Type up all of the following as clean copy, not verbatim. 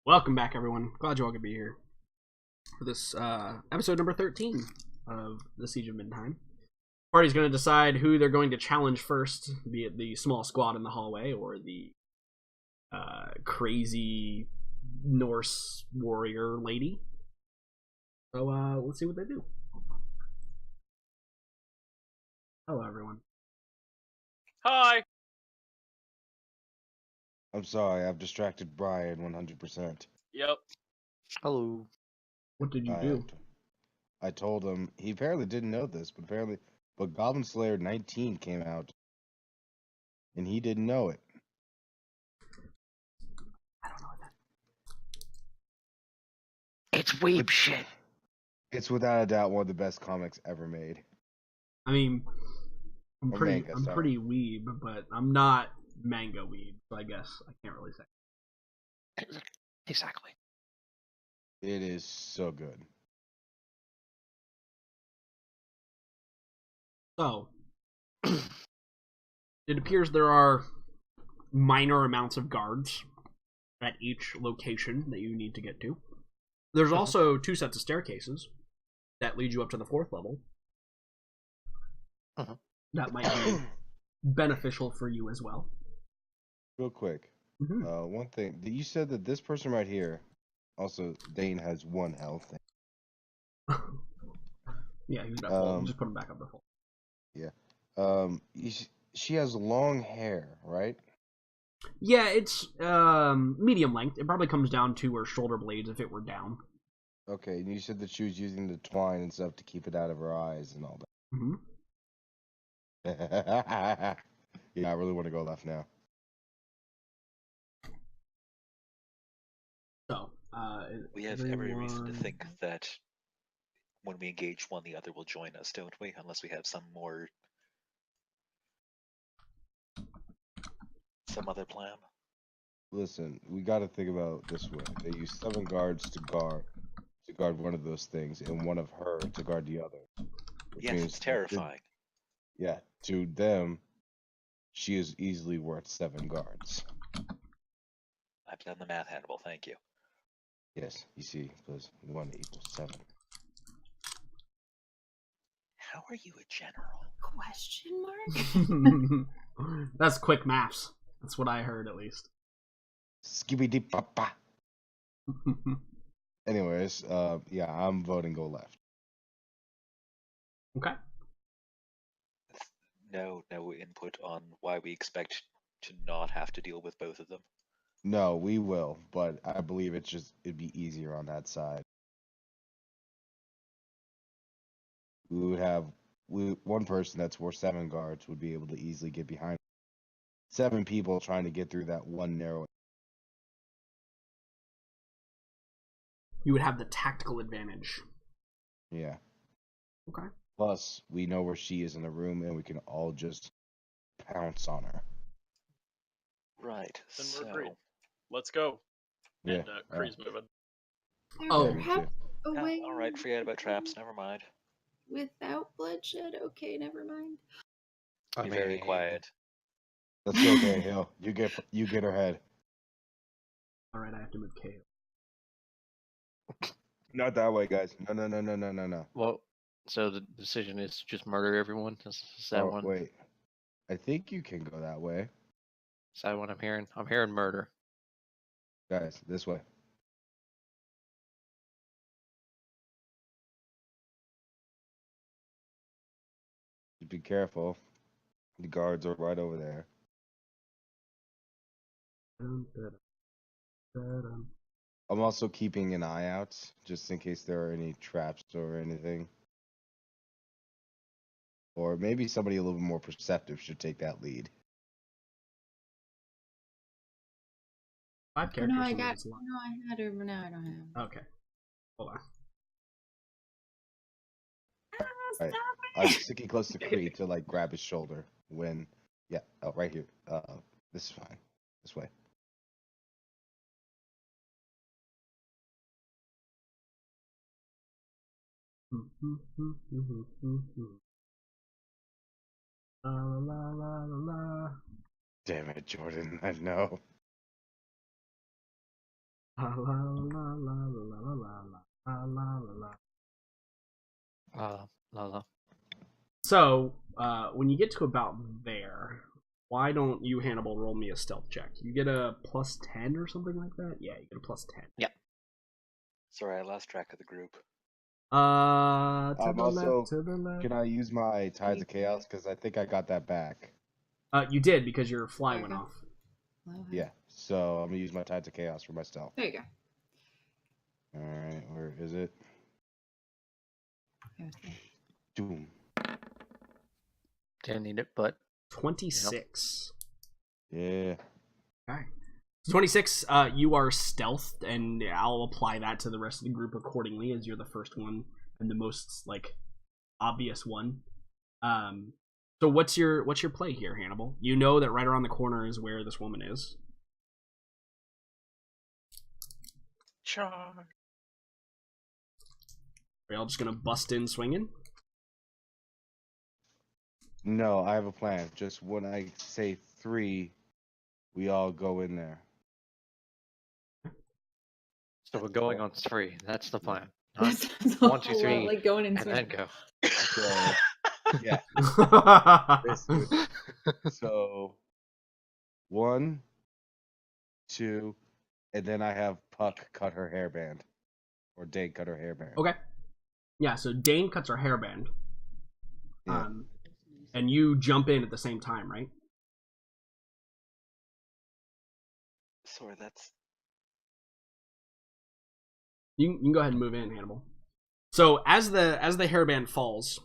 Welcome back, everyone. Glad you all could be here for this episode number 13 of the Siege of Middenheim. Party's going to decide who they're going to challenge first, be it the small squad in the hallway or the crazy Norse warrior lady. So let's see what they do. Hello, everyone. Hi. I'm sorry, I've distracted Brian 100%. Yep. Hello. What did you do? I told him, he apparently didn't know this, but Goblin Slayer 19 came out, and he didn't know it. I don't know what that. It's weeb shit. It's without a doubt one of the best comics ever made. I mean, I'm Or pretty manga, sorry. weeb, but I'm not manga weeb, so I guess I can't really say. Exactly. It is so good. So, it appears there are minor amounts of guards at each location that you need to get to. There's also two sets of staircases that lead you up to the 4th level. That might be beneficial for you as well. Real quick, one thing. You said that this person right here, also, Dane has 1 health. Yeah, he's got full. Just put him back up to full. Yeah. She has long hair, right? Yeah, it's medium length. It probably comes down to her shoulder blades if it were down. Okay, and you said that she was using the twine and stuff to keep it out of her eyes and all that. Mm-hmm. Yeah, I really want to go left now. So, We have every reason to think that when we engage one, the other will join us, don't we? Unless we have some other plan. Listen, we got to think about it this way. They use 7 guards to guard one of those things, and 1 of her to guard the other. Yes, it's terrifying. Yeah, to them, she is easily worth 7 guards. I've done the math, Hannibal. Thank you. Yes, you see, plus 1 equals 7. How are you a general? Question mark? That's quick maths. That's what I heard, at least. Skibidi papa. Anyways, yeah, I'm voting go left. Okay. No input on why we expect to not have to deal with both of them. No, we will, but I believe it'd be easier on that side. We would have one person that's worth 7 guards would be able to easily get behind 7 people trying to get through that one narrow. You would have the tactical advantage. Yeah. Okay. Plus, we know where she is in the room, and we can all just pounce on her. Right. Then so we're agreed. Let's go. Yeah. And Kree's moving. Oh. There perhaps a yeah, way all right. Forget about traps. Never mind. without bloodshed. Okay, never mind. Be very quiet. That's okay, Hill. You get her head. Alright, I have to move Kale. Not that way, guys. No. Well, so the decision is to just murder everyone? Is that one? Wait. I think you can go that way. Is that what I'm hearing? I'm hearing murder. Guys, this way. Be careful. The guards are right over there. I'm also keeping an eye out, just in case there are any traps or anything. Or maybe somebody a little bit more perceptive should take that lead. 5 Oh, characters. no, I had her, but now I don't have. Okay. Hold on. Right. I'm sticking close to Kree to grab his shoulder when right here. This is fine. This way. La. Damn it, Jordan. I know. La la la la la la la la la la. La. So, when you get to about there, why don't you, Hannibal, roll me a stealth check? You get a plus 10 or something like that? Yeah, you get a plus 10. Sorry, I lost track of the group. To the also, left, to the left. Can I use my Tides of Chaos? Because I think I got that back. You did, because your fly went Okay. off. Yeah, so I'm gonna use my Tides of Chaos for my stealth. There you go. Alright, where is it? Okay, with me. Doom. Didn't need it, but 26. Yeah. Okay. So 26, you are stealthed, and I'll apply that to the rest of the group accordingly, as you're the first one and the most, like, obvious one. So what's your play here, Hannibal? You know that right around the corner is where this woman is. Charge. Are y'all just gonna bust in swinging? No, I have a plan. Just when I say 3, we all go in there. so we're going on 3. That's the plan. That Not sounds a 1, 2, whole 3, lot like going in and then swinging. go. So, yeah. Basically. So, 1, 2, and then I have Puck cut her hairband. Or Dane cut her hairband. Okay. Yeah, so Dane cuts her hairband. Yeah. And you jump in at the same time, right? Sorry, that's You can go ahead and move in, Hannibal. So as the hairband falls,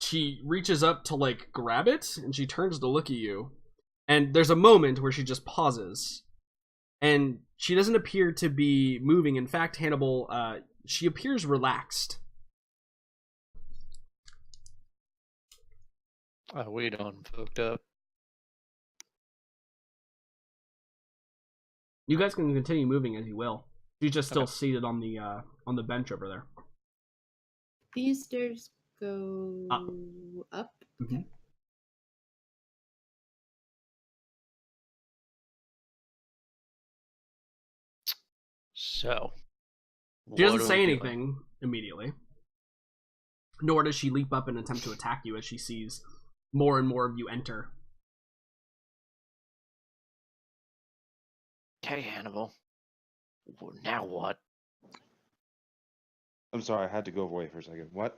she reaches up to like grab it, and she turns to look at you, and there's a moment where she just pauses, and she doesn't appear to be moving. In fact, Hannibal, she appears relaxed. We done fucked up. You guys can continue moving as you will. She's just still seated on the bench over there. These stairs go up. Mhm. Okay. So. She doesn't what are say we anything doing? immediately, nor does she leap up and attempt to attack you as she sees more and more of you enter. Okay, Hannibal. Now what? I'm sorry, I had to go away for a second. What?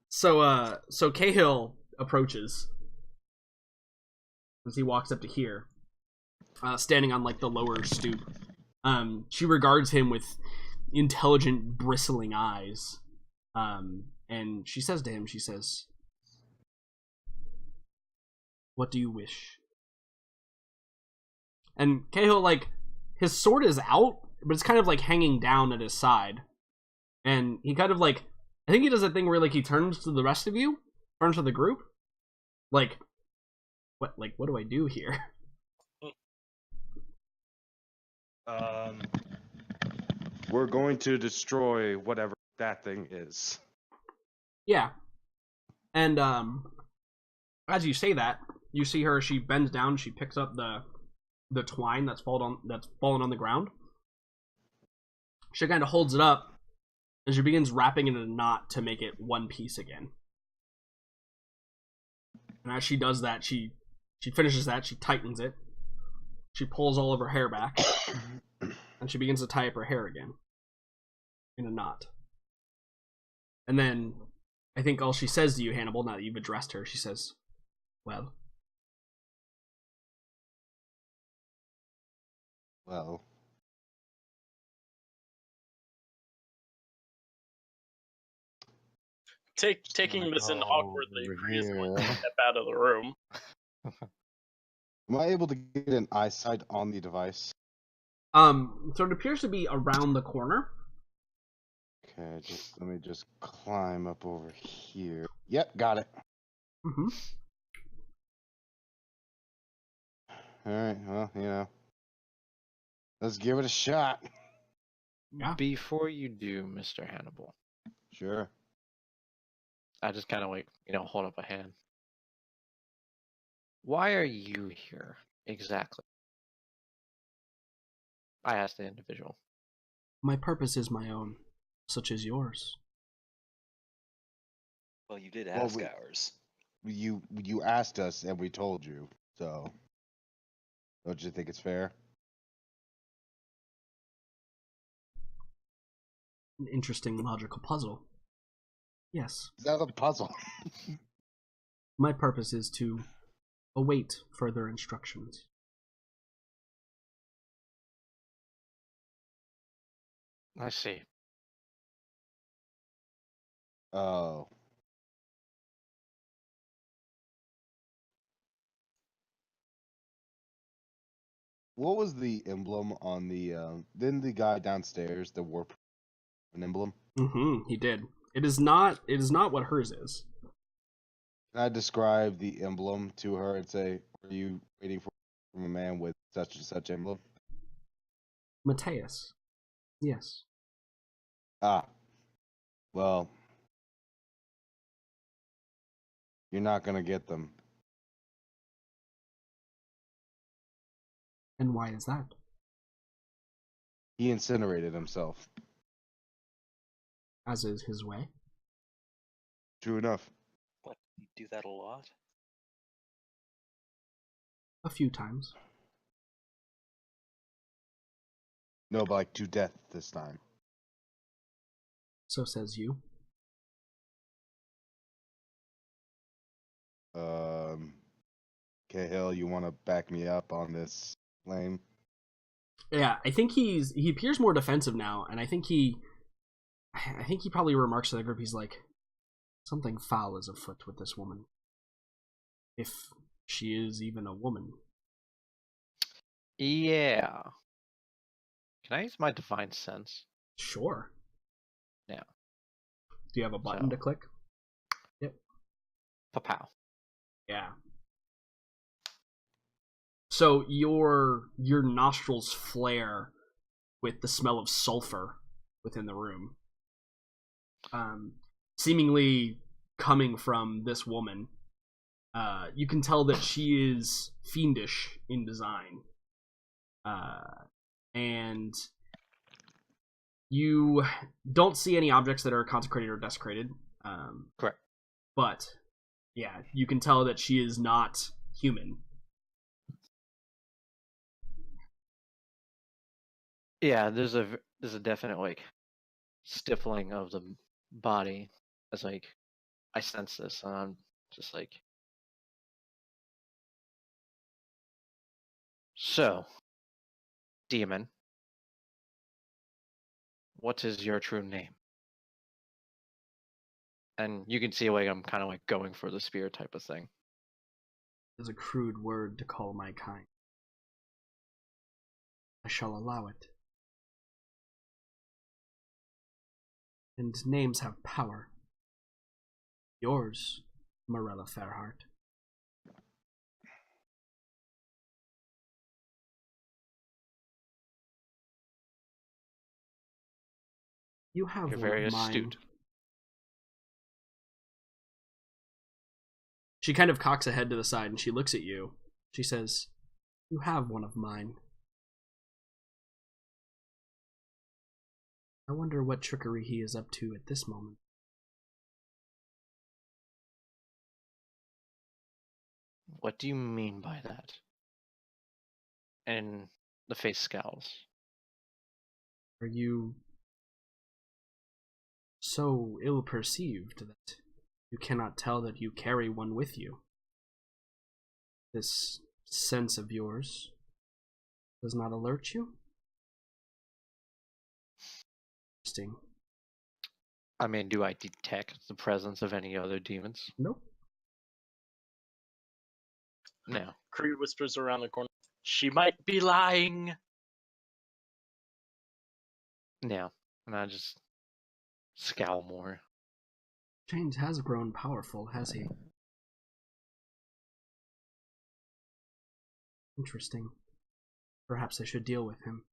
So Cahill approaches as he walks up to here, standing on like the lower stoop. She regards him with intelligent, bristling eyes, and she says to him, she says, "What do you wish?" And Cahill, like, his sword is out, but it's kind of like hanging down at his side, and he kind of like, I think he does a thing where like he turns to the rest of you, turns to the group, like, what do I do here? We're going to destroy whatever that thing is. Yeah. And as you say that, you see her, she bends down, she picks up the twine that's fallen on the ground. She kind of holds it up, and she begins wrapping it in a knot to make it one piece again. And as she does that, she finishes that, she tightens it, she pulls all of her hair back, and she begins to tie up her hair again in a knot. And then I think all she says to you, Hannibal, now that you've addressed her, she says, "Well." Well. Taking this in awkwardly, over Bree is going here. to step out of the room. Am I able to get an eyesight on the device? So it appears to be around the corner. Okay, let me just climb up over here. Yep, got it. Mm-hmm. Alright, well, let's give it a shot. Yeah. Before you do, Mr. Hannibal, Sure. I just kind of like, hold up a hand. Why are you here exactly? I asked the individual. My purpose is my own, such as yours. Well, you did Well, ask ours. You asked us and we told you. So, don't you think it's fair? An interesting logical puzzle. Yes. Is that a puzzle? My purpose is to await further instructions. I see. Oh. What was the emblem on the? Didn't the guy downstairs the warp an emblem? Mm-hmm. He did. It is not. It is not what hers is. Can I describe the emblem to her and say, "Are you waiting for from a man with such and such emblem?" Mateus. Yes. Ah. Well, you're not gonna get them. And why is that? He incinerated himself. As is his way. True enough. What? You do that a lot? A few times. No, but like to death this time. So says you. Cahill, you want to back me up on this claim? Yeah, I think he appears more defensive now, and I think he probably remarks to the group, he's like, something foul is afoot with this woman. If she is even a woman. Yeah. Can I use my divine sense? Sure. Yeah. Do you have a button to click? Yep. Pow. Yeah. So your nostrils flare with the smell of sulfur within the room. Seemingly coming from this woman. You can tell that she is fiendish in design. And you don't see any objects that are consecrated or desecrated. Correct. But, yeah, you can tell that she is not human. Yeah, there's a definite like stiffling of the body as like I sense this, and I'm just like, so, demon, what is your true name? And you can see like I'm kind of like going for the spear type of thing. Is a crude word to call my kind. I shall allow it. And names have power. Yours, Morella Fairheart. You have You're one very of mine. astute. She kind of cocks a head to the side and she looks at you. She says, you have one of mine. I wonder what trickery he is up to at this moment. What do you mean by that? And the face scowls. Are you so ill-perceived that you cannot tell that you carry one with you? This sense of yours does not alert you? Interesting. I mean, do I detect the presence of any other demons? Nope. No. Creed whispers around the corner. She might be lying. No. And I just scowl more. James has grown powerful, has he? Interesting. Perhaps I should deal with him.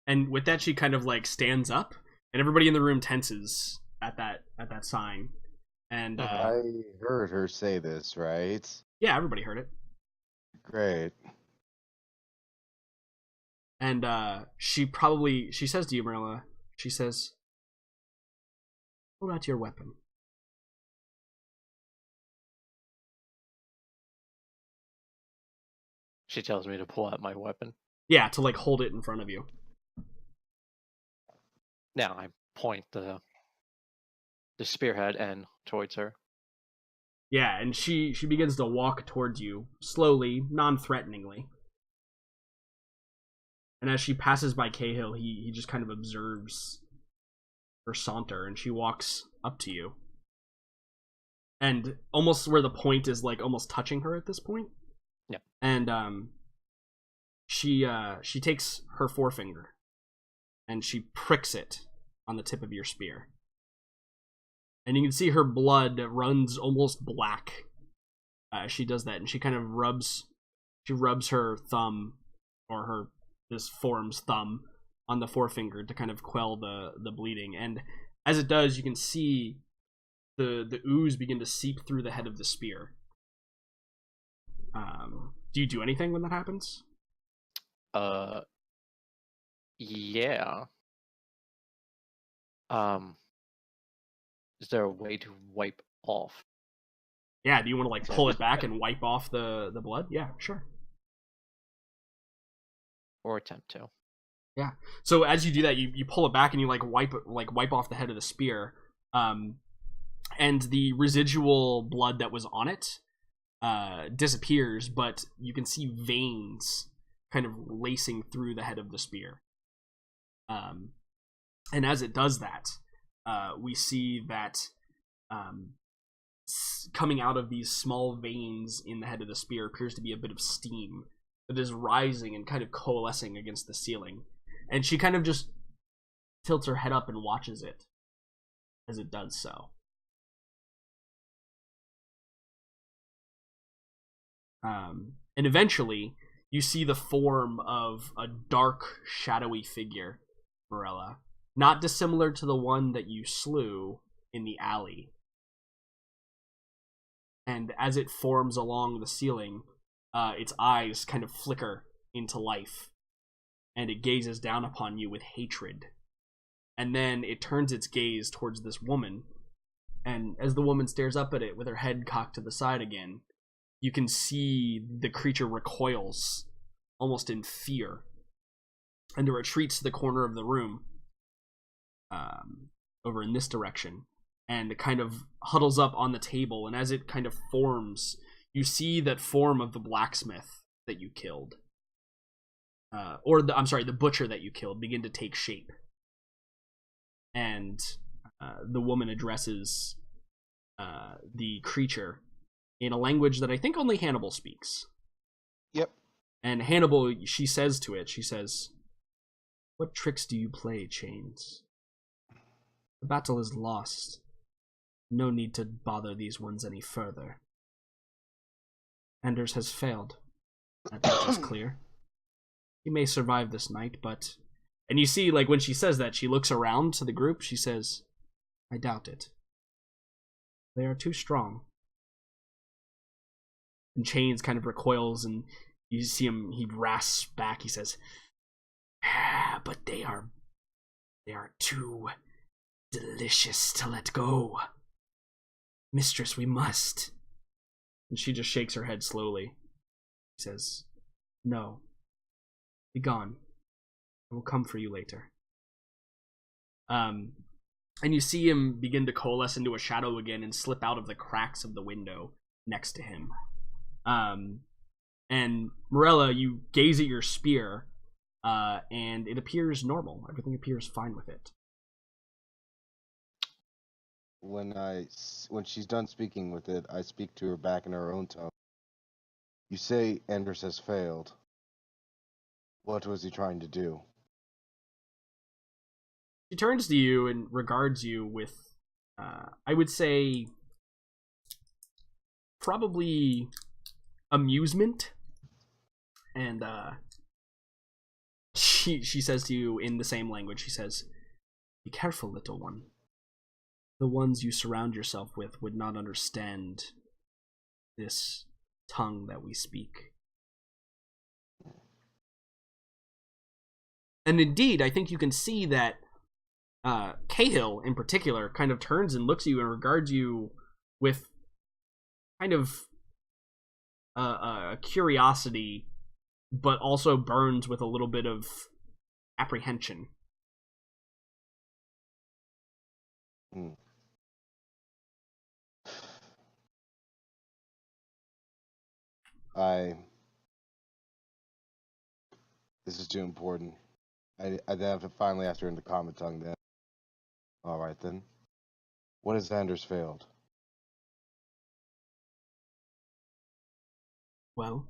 And with that, she kind of like stands up, and everybody in the room tenses at that sign. And I heard her say this, right? yeah, everybody heard it. Great. And she says to you, Marilla, she says, "Pull out your weapon." She tells me to pull out my weapon. Yeah, to like hold it in front of you. Now I point the spearhead end towards her. Yeah, and she begins to walk towards you slowly, non-threateningly. And as she passes by Cahill, he just kind of observes her saunter, and she walks up to you. And almost where the point is, like, almost touching her at this point. Yeah. And she takes her forefinger, and she pricks it on the tip of your spear. And you can see her blood runs almost black as she does that, and she kind of rubs her thumb, or this forearm's thumb, on the forefinger to kind of quell the bleeding. And as it does, you can see the ooze begin to seep through the head of the spear. Do you do anything when that happens? Yeah. Is there a way to wipe off? Yeah, do you want to like pull it back and wipe off the blood? Yeah, sure. Or attempt to. Yeah. So as you do that, you pull it back and you wipe off the head of the spear. And the residual blood that was on it disappears, but you can see veins kind of lacing through the head of the spear. And as it does that, we see that coming out of these small veins in the head of the spear appears to be a bit of steam that is rising and kind of coalescing against the ceiling. And she kind of just tilts her head up and watches it as it does so. And eventually, you see the form of a dark, shadowy figure, Morella, not dissimilar to the one that you slew in the alley. And as it forms along the ceiling, its eyes kind of flicker into life, and it gazes down upon you with hatred. And then it turns its gaze towards this woman, and as the woman stares up at it with her head cocked to the side again, you can see the creature recoils, almost in fear, and it retreats to the corner of the room, over in this direction, and it kind of huddles up on the table. And as it kind of forms, you see that form of the blacksmith that you killed, the butcher that you killed, begin to take shape. And the woman addresses the creature in a language that I think only Hannibal speaks. Yep. And Hannibal, she says to it, she says, "What tricks do you play, Chains? The battle is lost. No need to bother these ones any further. Anders has failed. That much is clear. He may survive this night, but..." And you see, like, when she says that, she looks around to the group, she says, "I doubt it. They are too strong." And Chains kind of recoils, and you see him, he rasps back, he says, "But they are too delicious to let go. Mistress, we must." And she just shakes her head slowly. He says, "No. Be gone. I will come for you later." And you see him begin to coalesce into a shadow again and slip out of the cracks of the window next to him. And Morella, you gaze at your spear, and it appears normal. Everything appears fine with it. When she's done speaking with it, I speak to her back in her own tone. "You say Anders has failed. What was he trying to do?" She turns to you and regards you with, I would say, probably amusement. And she says to you in the same language, she says, "Be careful, little one. The ones you surround yourself with would not understand this tongue that we speak. And indeed, I think you can see that Cahill, in particular, kind of turns and looks at you and regards you with kind of curiosity, but also burns with a little bit of apprehension. Hmm. This is too important. I have to finally ask her in the common tongue then. All right then. What has Anders failed? Well,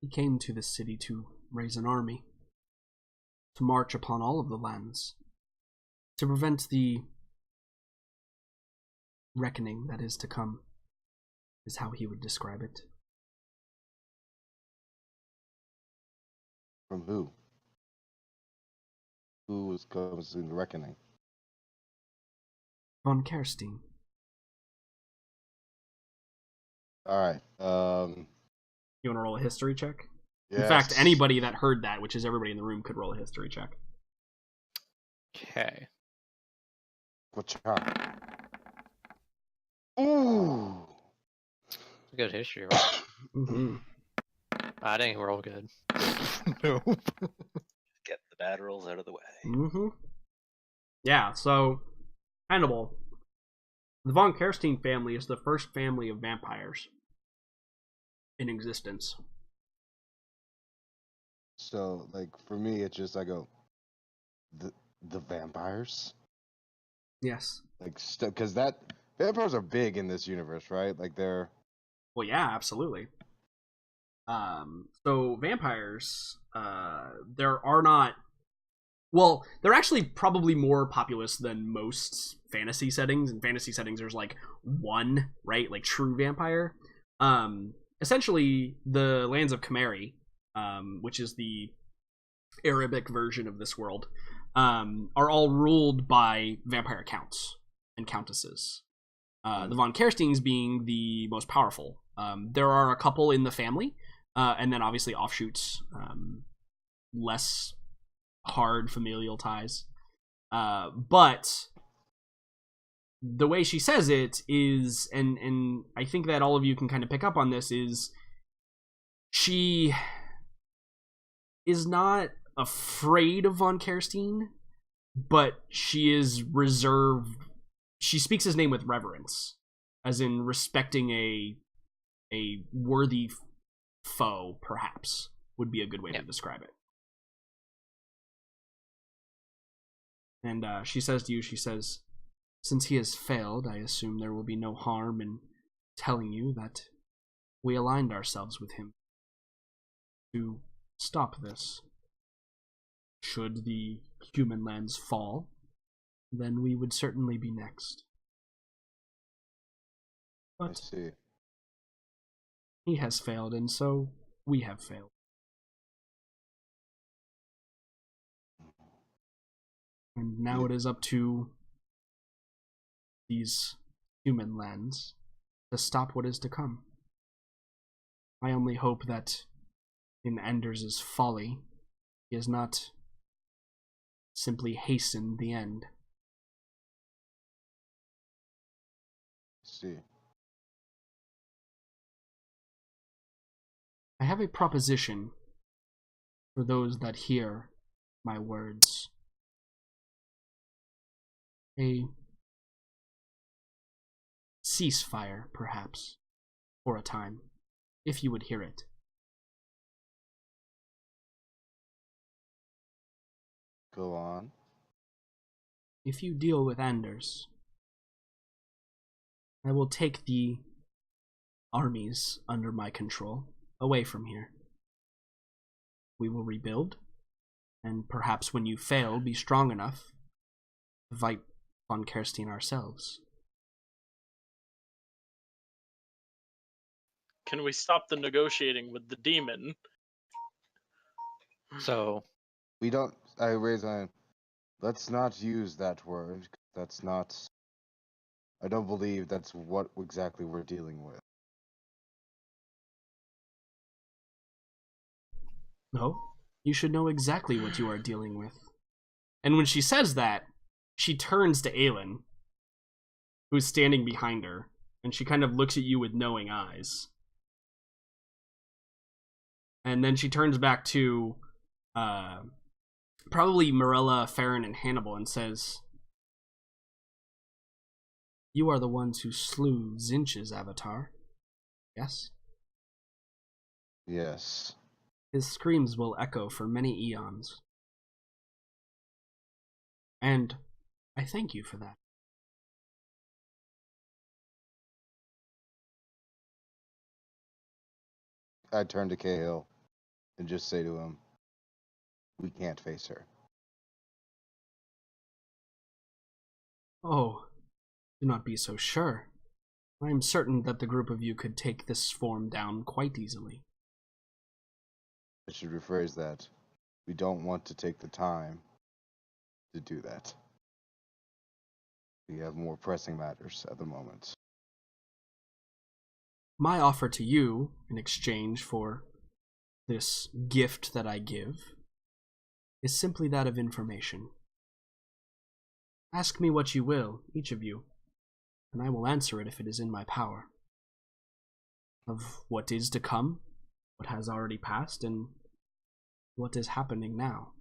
he came to this city to raise an army, to march upon all of the lands, to prevent the reckoning that is to come, is how he would describe it. From who? Who was causing the reckoning? Von Kerstein. All right. You want to roll a history check? Yes. In fact, anybody that heard that, which is everybody in the room, could roll a history check. Okay. What's your Ooh. Good history, right? Mm-hmm. I didn't roll good. Nope. Get the bad rolls out of the way. Mm-hmm. Yeah, so, Hannibal. The Von Kerstein family is the first family of vampires in existence. So, like, for me, it's just, I go, the vampires? Yes. Like, because vampires are big in this universe, right? Like, they're... Well, yeah, absolutely. So vampires, there are not. Well, they're actually probably more populous than most fantasy settings. In fantasy settings, there's like one, right? Like true vampire. Essentially, the lands of Khmeri, which is the Arabic version of this world, are all ruled by vampire counts and countesses. The Von Kersteins being the most powerful. There are a couple in the family, and then obviously offshoots, less hard familial ties. But the way she says it is, and I think that all of you can kind of pick up on this, is she is not afraid of Von Kerstein, but she is reserved. She speaks his name with reverence, as in respecting a worthy foe, perhaps, would be a good way to describe it. And she says to you, she says, since he has failed, I assume there will be no harm in telling you that we aligned ourselves with him to stop this. Should the human lands fall, then we would certainly be next. But I see. he has failed, and so we have failed. And now it is up to these human lands to stop what is to come. I only hope that in Anders' folly, he has not simply hastened the end. See. I have a proposition for those that hear my words. A ceasefire, perhaps, for a time, if you would hear it. Go on. If you deal with Anders, I will take the armies under my control away from here. We will rebuild, and perhaps when you fail, be strong enough to fight Von Kerstein ourselves. Can we stop the negotiating with the demon? So We don't. I raise my hand. Let's not use that word. That's not. I don't believe that's what exactly we're dealing with. No? You should know exactly what you are dealing with. And when she says that, she turns to Aelin, who's standing behind her, and she kind of looks at you with knowing eyes. And then she turns back to probably Morella, Farron, and Hannibal and says, "You are the ones who slew Zinch's avatar, yes?" Yes. His screams will echo for many eons. And I thank you for that. I turn to Cahill and just say to him, we can't face her. Oh, do not be so sure. I am certain that the group of you could take this form down quite easily. I should rephrase that. We don't want to take the time to do that. We have more pressing matters at the moment. My offer to you, in exchange for this gift that I give, is simply that of information. Ask me what you will, each of you, and I will answer it if it is in my power. Of what is to come, what has already passed, and what is happening now.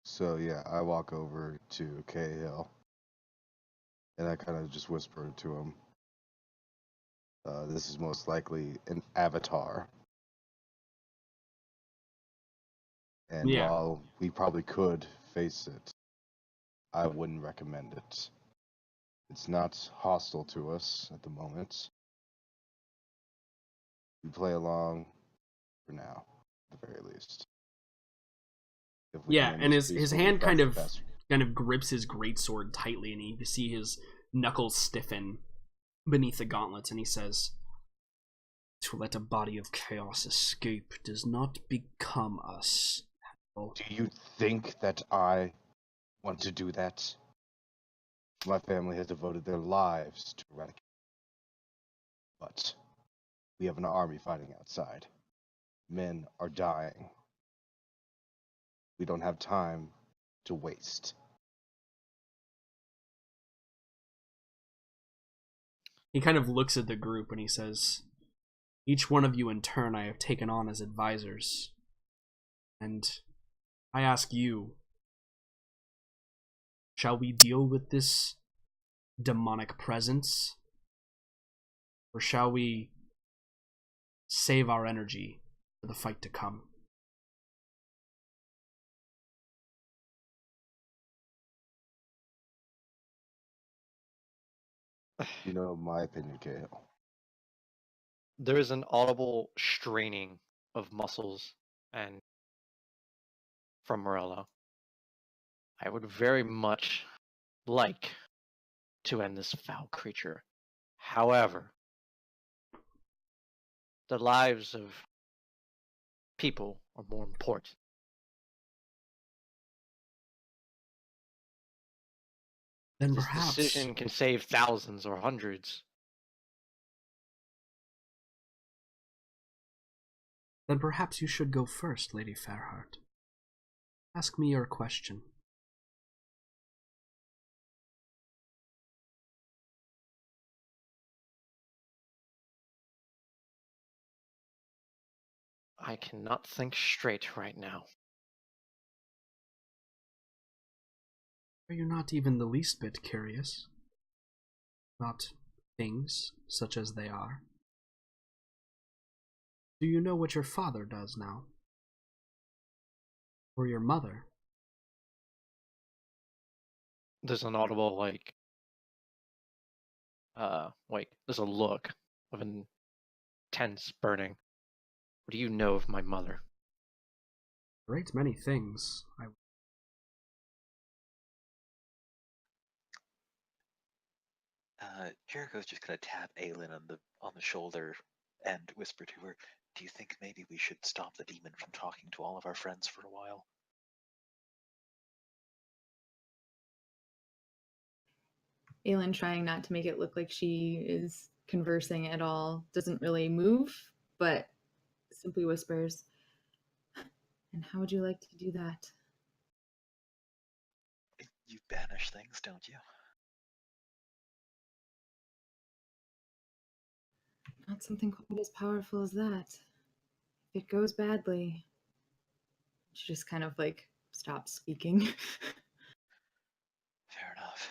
So yeah, I walk over to Cahill and I kind of just whisper to him, this is most likely an avatar. And Yeah. while we probably could face it, I wouldn't recommend it. It's not hostile to us at the moment. We play along for now, at the very least. If we Yeah, can end and this his peacefully, hand kind probably of faster. grips his greatsword tightly, and you see his knuckles stiffen beneath the gauntlets, and he says, "To let a body of chaos escape does not become us." Do you think that I want to do that? My family has devoted their lives to eradicate. But we have an army fighting outside. Men are dying. We don't have time to waste. He kind of looks at the group and he says, "Each one of you in turn I have taken on as advisors. And I ask you, shall we deal with this demonic presence? Or shall we save our energy for the fight to come?" You know my opinion, Cahill. There is an audible straining of muscles and from Morello. I would very much like to end this foul creature. However, the lives of people are more important. Then This perhaps, decision can save thousands or hundreds. you should go first, Lady Fairheart. Ask me your question. I cannot think straight right now. Are you not even the least bit curious? Not things such as they are. Do you know what your father does now? Or your mother? There's an audible there's a look of intense burning. What do you know of my mother? Great many things. Jericho's just gonna tap Aelin on the shoulder and whisper to her, "Do you think maybe we should stop the demon from talking to all of our friends for a while?" Aelin, trying not to make it look like she is conversing at all, doesn't really move, but simply whispers, "And how would you like to do that?" You banish things, don't you? Not something quite as powerful as that. If it goes badly, she just kind of like stops speaking. Fair enough.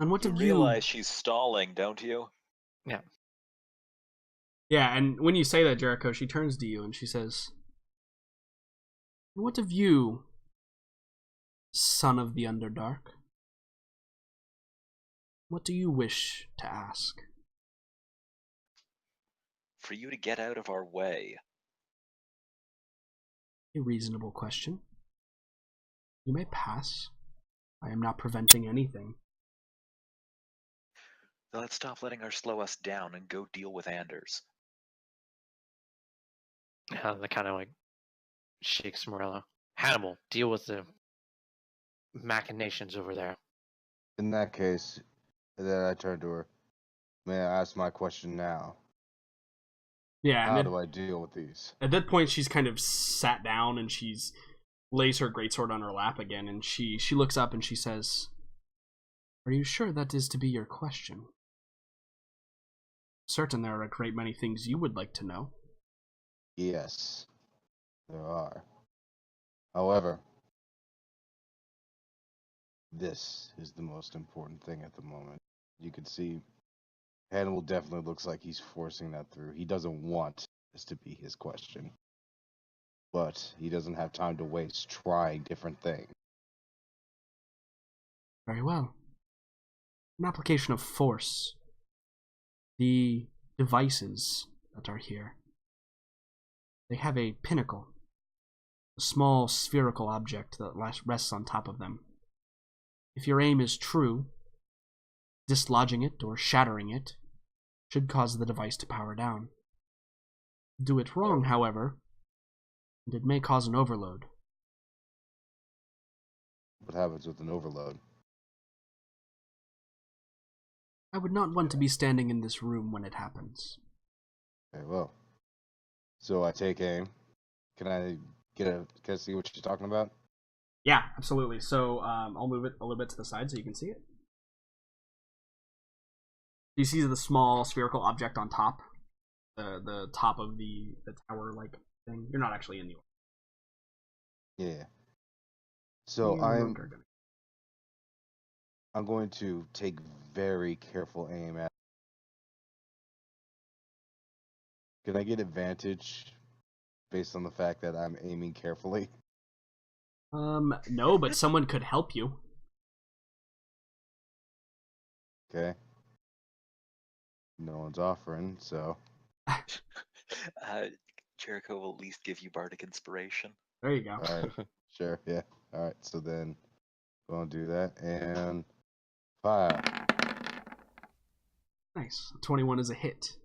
And what You have realize she's stalling, don't you? Yeah. Yeah, and when you say that, Jericho, she turns to you and she says, "What of you, son of the Underdark? What do you wish to ask?" For you to get out of our way. A reasonable question. You may pass. I am not preventing anything. Then let's stop letting her slow us down and go deal with Anders. That kind of like shakes Morello. Hannibal, deal with the machinations over there. In that case, then I turn to her. May I ask my question now? Yeah, How and do I deal with these? at that point she's kind of sat down and she's lays her greatsword on her lap again, and she looks up and she says, "Are you sure that is to be your question? Certain there are a great many things you would like to know." Yes, there are. However, this is the most important thing at the moment. You can see Hannibal definitely looks like he's forcing that through. He doesn't want this to be his question. But he doesn't have time to waste trying different things. Very well. An application of force. The devices that are here. They have a pinnacle. A small spherical object that rests on top of them. If your aim is true, dislodging it or shattering it should cause the device to power down. Do it wrong, however, and it may cause an overload. What happens with an overload? I would not want to be standing in this room when it happens. Very well. So I take aim. Can I see what you're talking about? Yeah, absolutely. So I'll move it a little bit to the side so you can see it. You see the small spherical object on top, the top of the tower like thing. You're not actually in the order. Yeah. So You no I'm longer going to take very careful aim at. Can I get advantage based on the fact that I'm aiming carefully? No, but someone could help you. Okay. No one's offering, so Jericho will at least give you bardic inspiration. There you go. all right, sure, yeah. All right, so then gonna do that and fire. Nice. 21 is a hit.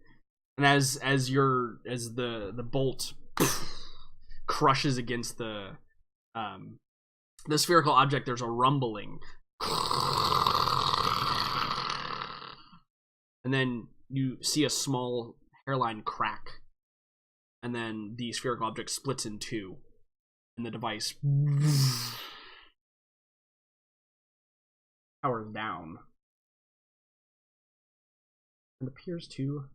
And as the bolt crushes against the spherical object, there's a rumbling. And then you see a small hairline crack. And then the spherical object splits in two. And the device powers down. And appears to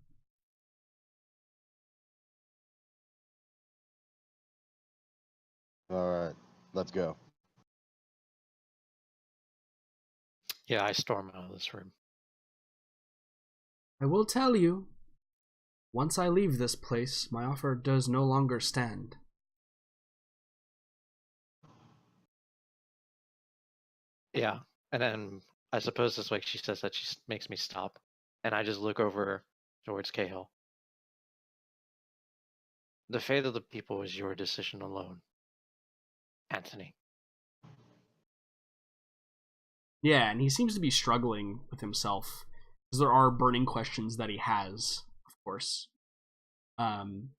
All right, let's go. Yeah, I storm out of this room. I will tell you, once I leave this place, my offer does no longer stand. Yeah, and then I suppose it's like she says that she makes me stop, and I just look over towards Cahill. The fate of the people is your decision alone, Anthony. Yeah, and he seems to be struggling with himself, because there are burning questions that he has, of course. And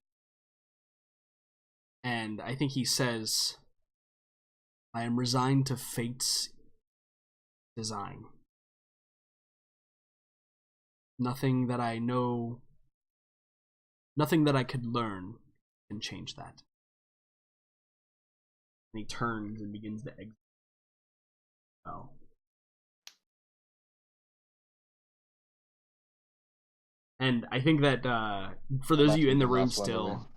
I think he says, "I am resigned to fate's design. Nothing that I know Nothing that I could learn can change that. And he turns and begins to exit. Oh. And I think that for those of you in the room still,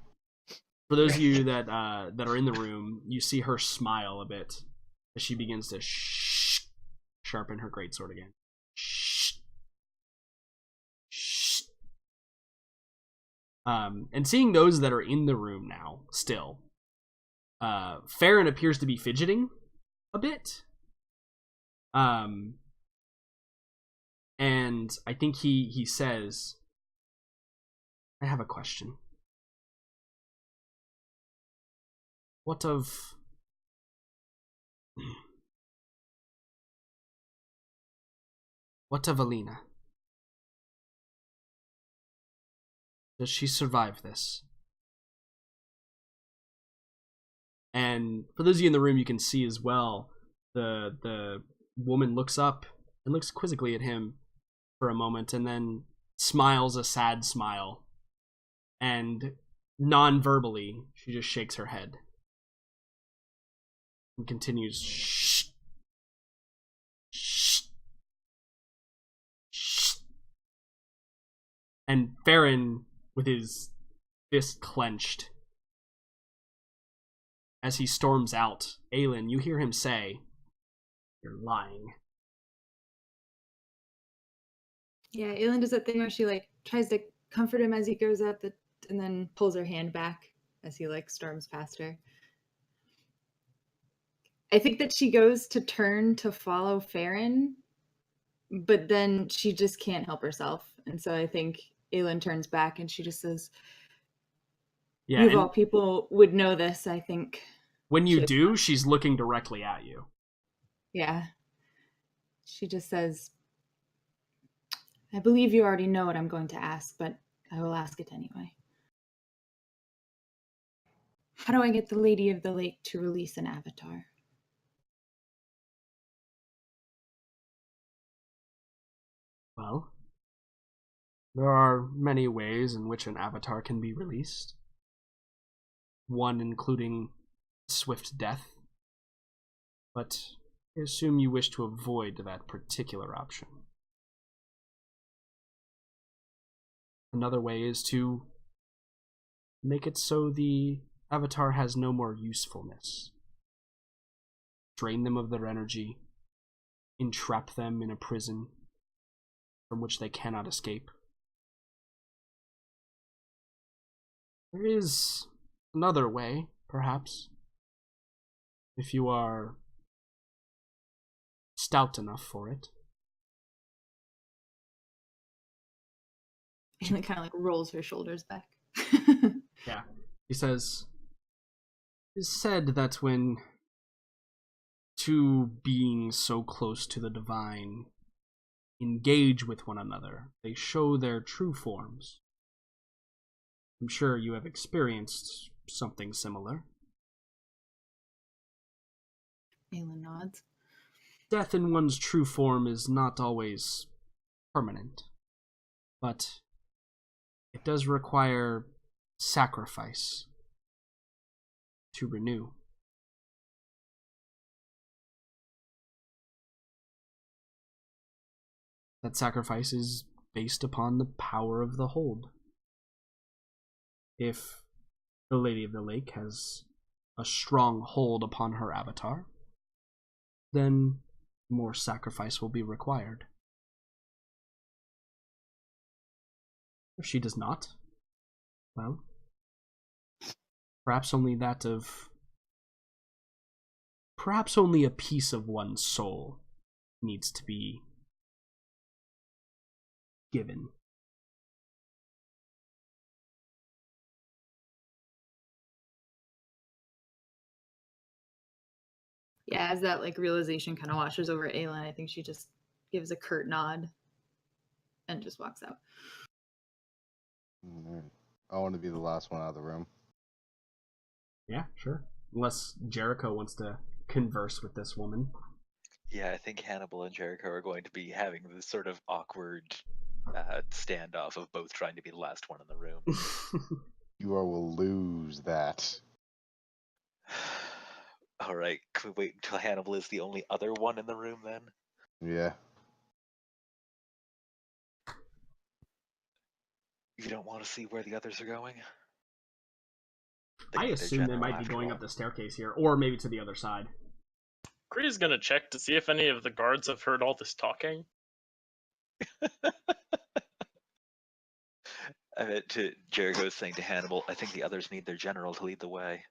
for those of you that are in the room, you see her smile a bit as she begins to sharpen her greatsword again. And seeing those that are in the room now, still, Farron appears to be fidgeting a bit. And I think he says, I have a question. What of Alina? Does she survive this? And for those of you in the room, you can see as well, the woman looks up and looks quizzically at him for a moment and then smiles a sad smile. And non-verbally, she just shakes her head. And continues, shh. Shh. Shh. And Farron, with his fist clenched, as he storms out, Aelin, you hear him say, "You're lying." Yeah, Aelin does that thing where she like tries to comfort him as he goes up, and then pulls her hand back as he like storms past her. I think that she goes to turn to follow Farron, but then she just can't help herself, and so I think Aelin turns back and she just says, Yeah, "You of all people would know this, I think." When you do, she's looking directly at you. Yeah. She just says, "I believe you already know what I'm going to ask, but I will ask it anyway. How do I get the Lady of the Lake to release an avatar?" Well, there are many ways in which an avatar can be released. One including swift death. But I assume you wish to avoid that particular option. Another way is to make it so the avatar has no more usefulness. Drain them of their energy, entrap them in a prison from which they cannot escape. There is another way, perhaps, if you are stout enough for it. And it kind of like rolls her shoulders back. Yeah. He says, it is said that when two beings so close to the divine engage with one another, they show their true forms. I'm sure you have experienced something similar. Aelin nods. Death in one's true form is not always permanent, but it does require sacrifice to renew. That sacrifice is based upon the power of the hold. If the Lady of the Lake has a strong hold upon her avatar, then more sacrifice will be required. If she does not, well, perhaps only a piece of one's soul needs to be given. Yeah, as that like realization kind of washes over Aelin, I think she just gives a curt nod and just walks out. Alright. I want to be the last one out of the room. Yeah, sure. Unless Jericho wants to converse with this woman. Yeah, I think Hannibal and Jericho are going to be having this sort of awkward standoff of both trying to be the last one in the room. You will lose that. All right, can we wait until Hannibal is the only other one in the room then? Yeah. You don't want to see where the others are going? I need their assume they general might be after going all. up the staircase here, or maybe to the other side. Kree's gonna check to see if any of the guards have heard all this talking. To Jericho saying to Hannibal, I think the others need their general to lead the way.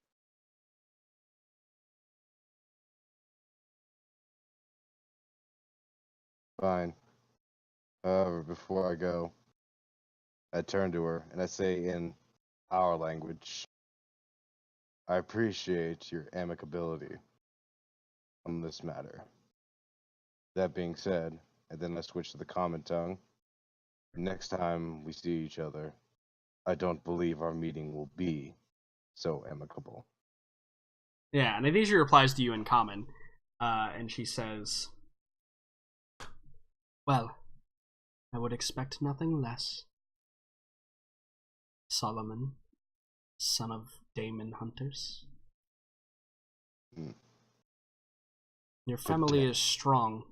Fine. However, before I go, I turn to her and I say in our language, I appreciate your amicability on this matter. That being said, and then I switch to the common tongue, next time we see each other, I don't believe our meeting will be so amicable. Yeah, and I think she replies to you in common, and she says, well, I would expect nothing less. Solomon, son of Daemon Hunters. Hmm. Your family day. is strong.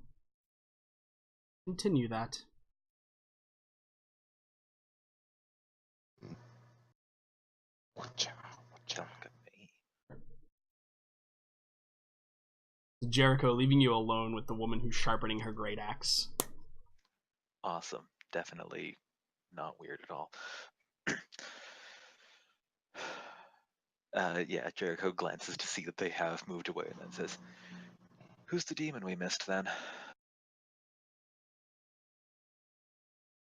Continue that. Watcha, Don't watcha. look at me. Jericho leaving you alone with the woman who's sharpening her great axe. Awesome. Definitely not weird at all. Yeah, Jericho glances to see that they have moved away and then says, who's the demon we missed then?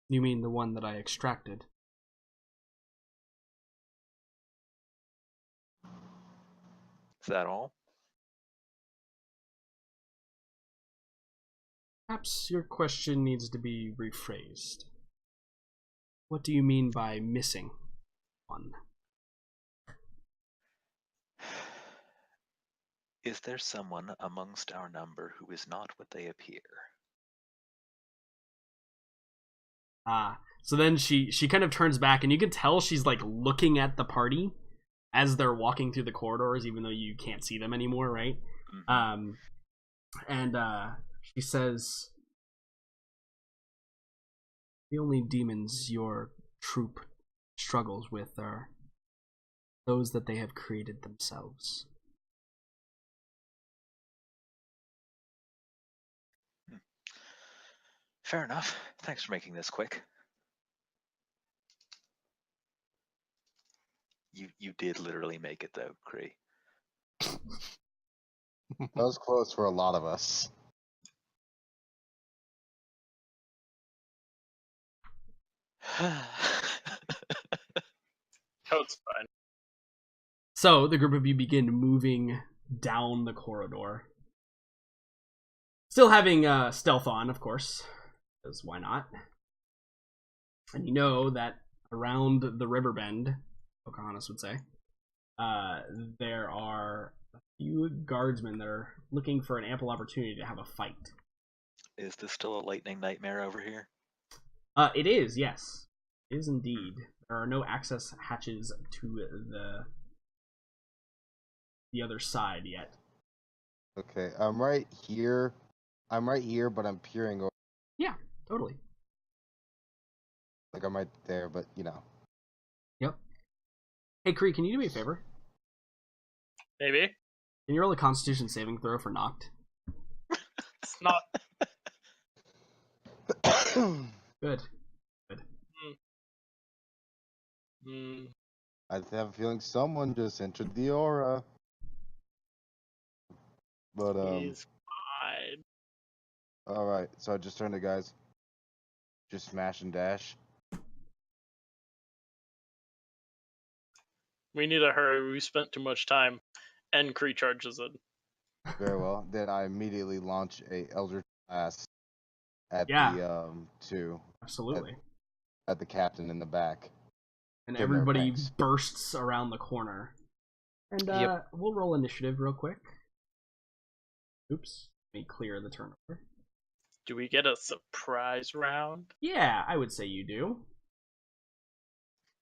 You mean the one that I extracted? Is that all? Perhaps your question needs to be rephrased. What do you mean by missing one? Is there someone amongst our number who is not what they appear? So then she kind of turns back, and you can tell she's like looking at the party as they're walking through the corridors, even though you can't see them anymore, right? Mhm. And she says, the only demons your troop struggles with are those that they have created themselves. Fair enough. Thanks for making this quick. You did literally make it though, Kree. That was close for a lot of us. Oh, it's fine. So the group of you begin moving down the corridor. Still having stealth on, of course, because why not? And you know that around the river bend, Pocahontas would say, there are a few guardsmen that are looking for an ample opportunity to have a fight. Is this still a lightning nightmare over here? It is, yes. It is indeed. There are no access hatches to the other side yet. Okay, I'm right here. But I'm peering over. Yeah, totally. Like I'm right there, but you know. Yep. Hey, Kree, can you do me a favor? Maybe. Can you roll a Constitution saving throw for knocked? It's not. Good. Hmm. I have a feeling someone just entered the aura. But He's fine. all right. So I just turned to guys. Just smash and dash. We need to hurry. We spent too much time. And Kree charges it. Very well. Then I immediately launch a Elder Blast at Yeah. the two Absolutely. at the captain in the back. And in their everybody ranks. bursts around the corner. And Yep. we'll roll initiative real quick. Oops. Let me clear the turnover. Do we get a surprise round? Yeah, I would say you do.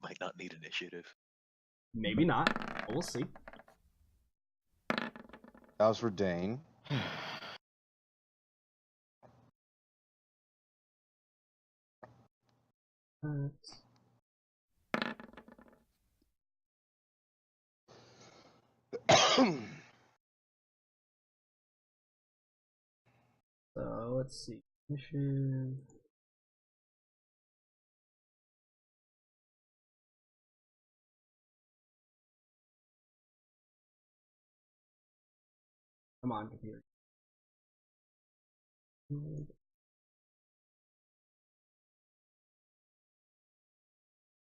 Might not need initiative. Maybe not. But we'll see. That was for Dane. So let's see. Mission. Come on, computer.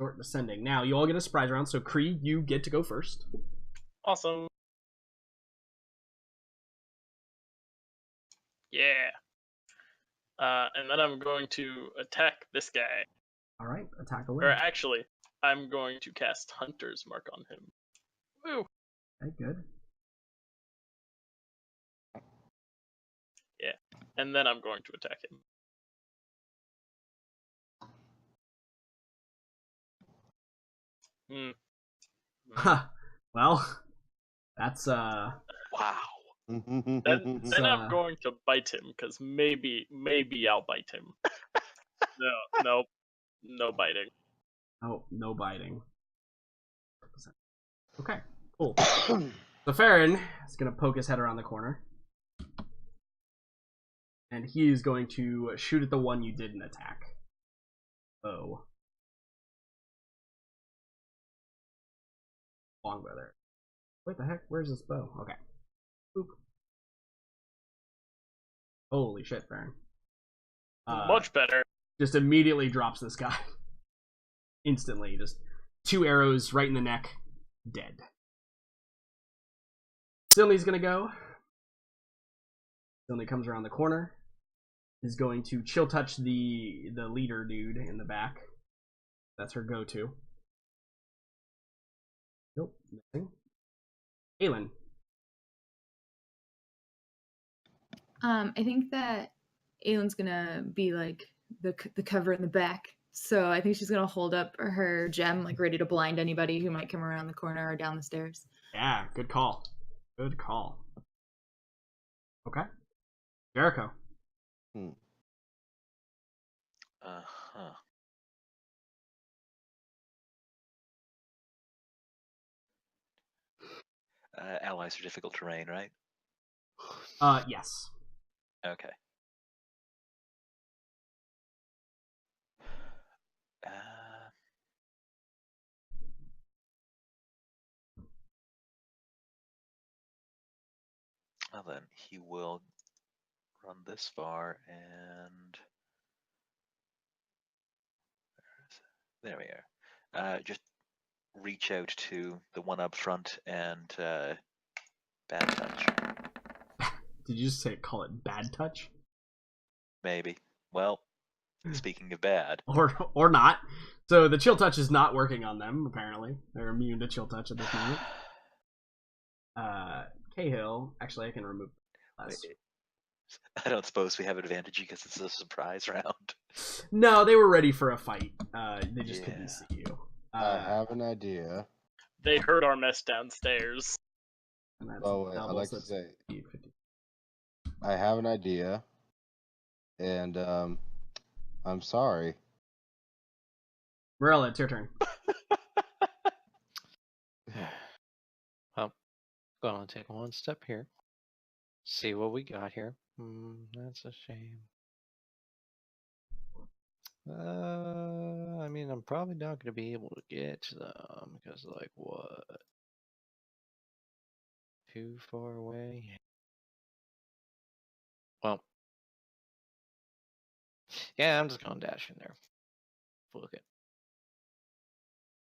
Short descending. Now you all get a surprise round. So Kree, you get to go first. Awesome. Yeah. And then I'm going to attack this guy. All right, attack away. Or actually, I'm going to cast Hunter's Mark on him. Woo! Okay, good. Yeah. And then I'm going to attack him. Well, that's Wow. Then I'm going to bite him, because maybe I'll bite him. No biting. Oh, no biting. Okay, cool. So Farron is gonna poke his head around the corner, and he's going to shoot at the one you didn't attack. Oh, longbow there. What the heck? Where's this bow? Okay. Boop. Holy shit, Farron. Much better. Just immediately drops this guy. Instantly, just 2 arrows right in the neck, dead. Silney's gonna go. Silney comes around the corner. Is going to chill touch the leader dude in the back. That's her go-to. Nope, missing. Aelin. I think that Aylin's gonna be like the cover in the back. So I think she's gonna hold up her gem, like ready to blind anybody who might come around the corner or down the stairs. Yeah, good call. Good call. Okay. Jericho. Uh-huh. Allies are difficult terrain, right? Yes. Okay. Well then, he will run this far and... There we are. Just reach out to the one up front and bad touch. Did you just say call it bad touch? Maybe. Well, speaking of bad. Or not. So the chill touch is not working on them, apparently. They're immune to chill touch at this moment. Cahill, actually I can remove less. I don't suppose we have advantage because it's a surprise round. No, they were ready for a fight. They just couldn't see you. I have an idea. They heard our mess downstairs. And that's Oh, wait, I'd double, like so to say, 50. I have an idea, and I'm sorry. Morella, it's your turn. Well, gonna take one step here. See what we got here. That's a shame. I mean, I'm probably not gonna be able to get to them because, like, what? Too far away. Well, yeah, I'm just gonna dash in there. Look it.